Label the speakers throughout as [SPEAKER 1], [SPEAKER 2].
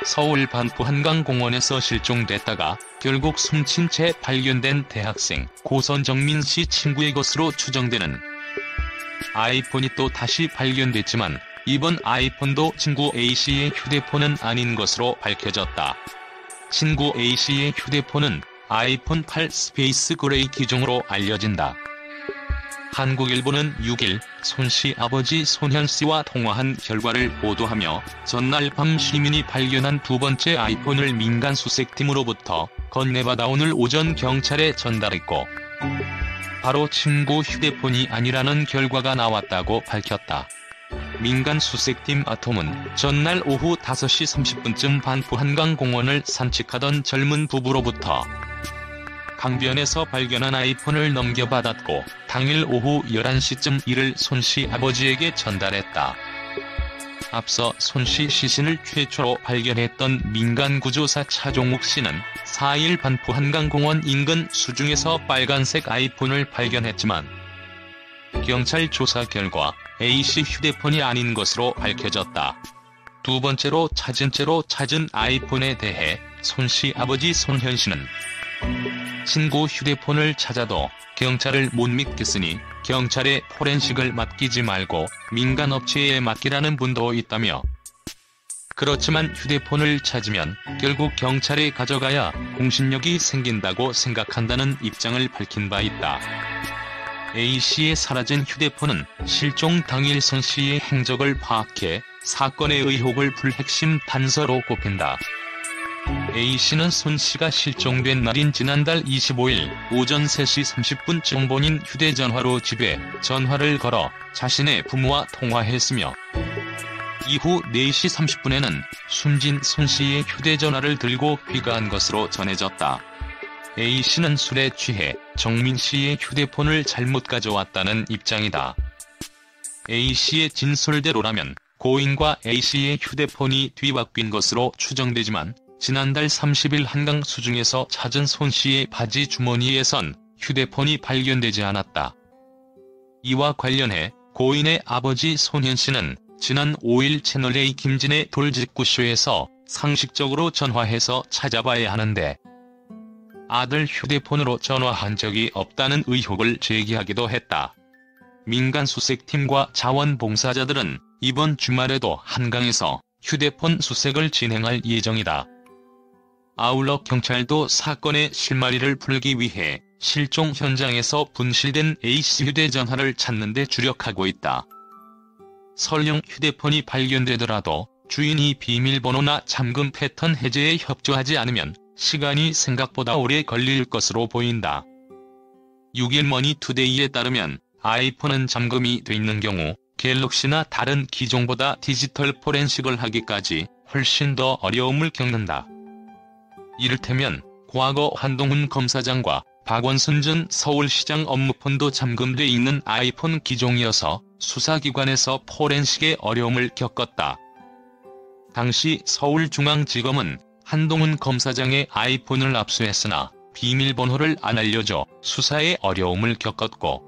[SPEAKER 1] 서울 반포 한강공원에서 실종됐다가 결국 숨진 채 발견된 대학생 고 선정민 씨 친구의 것으로 추정되는 아이폰이 또 다시 발견됐지만 이번 아이폰도 친구 A씨의 휴대폰은 아닌 것으로 밝혀졌다. 친구 A씨의 휴대폰은 아이폰 8 스페이스 그레이 기종으로 알려진다. 한국일보는 6일 손씨 아버지 손현씨와 통화한 결과를 보도하며 전날 밤 시민이 발견한 두 번째 아이폰을 민간 수색팀으로부터 건네받아 오늘 오전 경찰에 전달했고 바로 친구 휴대폰이 아니라는 결과가 나왔다고 밝혔다. 민간 수색팀 아톰은 전날 오후 5시 30분쯤 반포 한강공원을 산책하던 젊은 부부로부터 강변에서 발견한 아이폰을 넘겨받았고 당일 오후 11시쯤 이를 손씨 아버지에게 전달했다. 앞서 손씨 시신을 최초로 발견했던 민간구조사 차종욱 씨는 4일 반포 한강공원 인근 수중에서 빨간색 아이폰을 발견했지만 경찰 조사 결과 A씨 휴대폰이 아닌 것으로 밝혀졌다. 두 번째로 찾은 채로 찾은 아이폰에 대해 손씨 아버지 손현씨는 친구 휴대폰을 찾아도 경찰을 못 믿겠으니 경찰에 포렌식을 맡기지 말고 민간 업체에 맡기라는 분도 있다며 그렇지만 휴대폰을 찾으면 결국 경찰에 가져가야 공신력이 생긴다고 생각한다는 입장을 밝힌 바 있다. A씨의 사라진 휴대폰은 실종 당일 손씨의 행적을 파악해 사건의 의혹을 풀 핵심 단서로 꼽힌다. A씨는 손씨가 실종된 날인 지난달 25일 오전 3시 30분쯤 본인 휴대전화로 집에 전화를 걸어 자신의 부모와 통화했으며 이후 4시 30분에는 숨진 손씨의 휴대전화를 들고 귀가한 것으로 전해졌다. A씨는 술에 취해 정민씨의 휴대폰을 잘못 가져왔다는 입장이다. A씨의 진술대로라면 고인과 A씨의 휴대폰이 뒤바뀐 것으로 추정되지만 지난달 30일 한강 수중에서 찾은 손씨의 바지 주머니에선 휴대폰이 발견되지 않았다. 이와 관련해 고인의 아버지 손현씨는 지난 5일 채널A 김진의 돌직구쇼에서 상식적으로 전화해서 찾아봐야 하는데 아들 휴대폰으로 전화한 적이 없다는 의혹을 제기하기도 했다. 민간 수색팀과 자원봉사자들은 이번 주말에도 한강에서 휴대폰 수색을 진행할 예정이다. 아울러 경찰도 사건의 실마리를 풀기 위해 실종 현장에서 분실된 A씨 휴대전화를 찾는 데 주력하고 있다. 설령 휴대폰이 발견되더라도 주인이 비밀번호나 잠금 패턴 해제에 협조하지 않으면 시간이 생각보다 오래 걸릴 것으로 보인다. 6일 머니투데이에 따르면 아이폰은 잠금이 돼 있는 경우 갤럭시나 다른 기종보다 디지털 포렌식을 하기까지 훨씬 더 어려움을 겪는다. 이를테면 과거 한동훈 검사장과 박원순 전 서울시장 업무폰도 잠금돼 있는 아이폰 기종이어서 수사기관에서 포렌식에 어려움을 겪었다. 당시 서울중앙지검은 한동훈 검사장의 아이폰을 압수했으나 비밀번호를 안 알려줘 수사에 어려움을 겪었고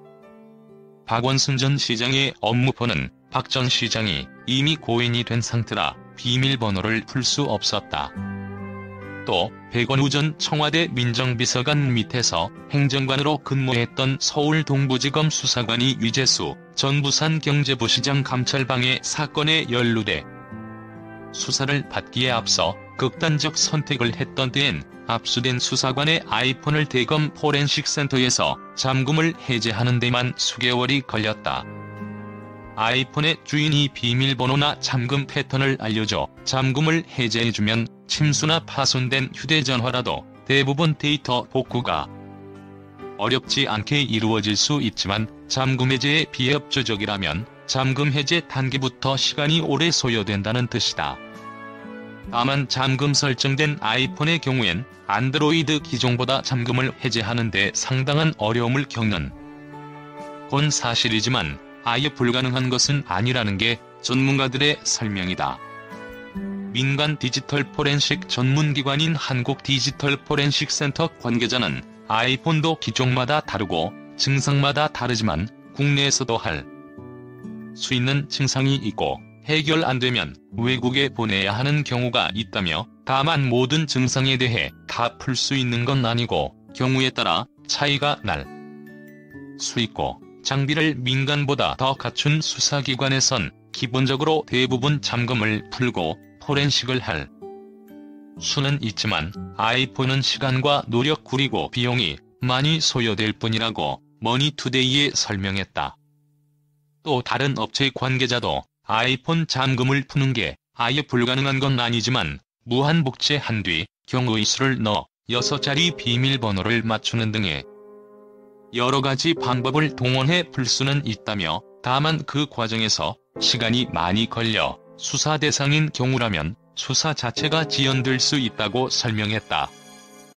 [SPEAKER 1] 박원순 전 시장의 업무폰은 박 전 시장이 이미 고인이 된 상태라 비밀번호를 풀 수 없었다. 또 백원우 전 청와대 민정비서관 밑에서 행정관으로 근무했던 서울 동부지검 수사관이 유재수 전 부산경제부시장 감찰방해 사건에 연루돼 수사를 받기에 앞서 극단적 선택을 했던 때엔 압수된 수사관의 아이폰을 대검 포렌식 센터에서 잠금을 해제하는 데만 수개월이 걸렸다. 아이폰의 주인이 비밀번호나 잠금 패턴을 알려줘 잠금을 해제해주면 침수나 파손된 휴대전화라도 대부분 데이터 복구가 어렵지 않게 이루어질 수 있지만 잠금 해제의 비협조적이라면 잠금 해제 단계부터 시간이 오래 소요된다는 뜻이다. 다만 잠금 설정된 아이폰의 경우엔 안드로이드 기종보다 잠금을 해제하는 데 상당한 어려움을 겪는 건 사실이지만 아예 불가능한 것은 아니라는 게 전문가들의 설명이다. 민간 디지털 포렌식 전문기관인 한국디지털포렌식센터 관계자는 아이폰도 기종마다 다르고 증상마다 다르지만 국내에서도 할 수 있는 증상이 있고 해결 안 되면 외국에 보내야 하는 경우가 있다며, 다만 모든 증상에 대해 다 풀 수 있는 건 아니고 경우에 따라 차이가 날 수 있고, 장비를 민간보다 더 갖춘 수사기관에선 기본적으로 대부분 잠금을 풀고 포렌식을 할 수는 있지만 아이폰은 시간과 노력 그리고 비용이 많이 소요될 뿐이라고 머니투데이에 설명했다. 또 다른 업체 관계자도 아이폰 잠금을 푸는 게 아예 불가능한 건 아니지만 무한복제한 뒤 경우의 수를 넣어 6자리 비밀번호를 맞추는 등의 여러 가지 방법을 동원해 풀 수는 있다며, 다만 그 과정에서 시간이 많이 걸려 수사 대상인 경우라면 수사 자체가 지연될 수 있다고 설명했다.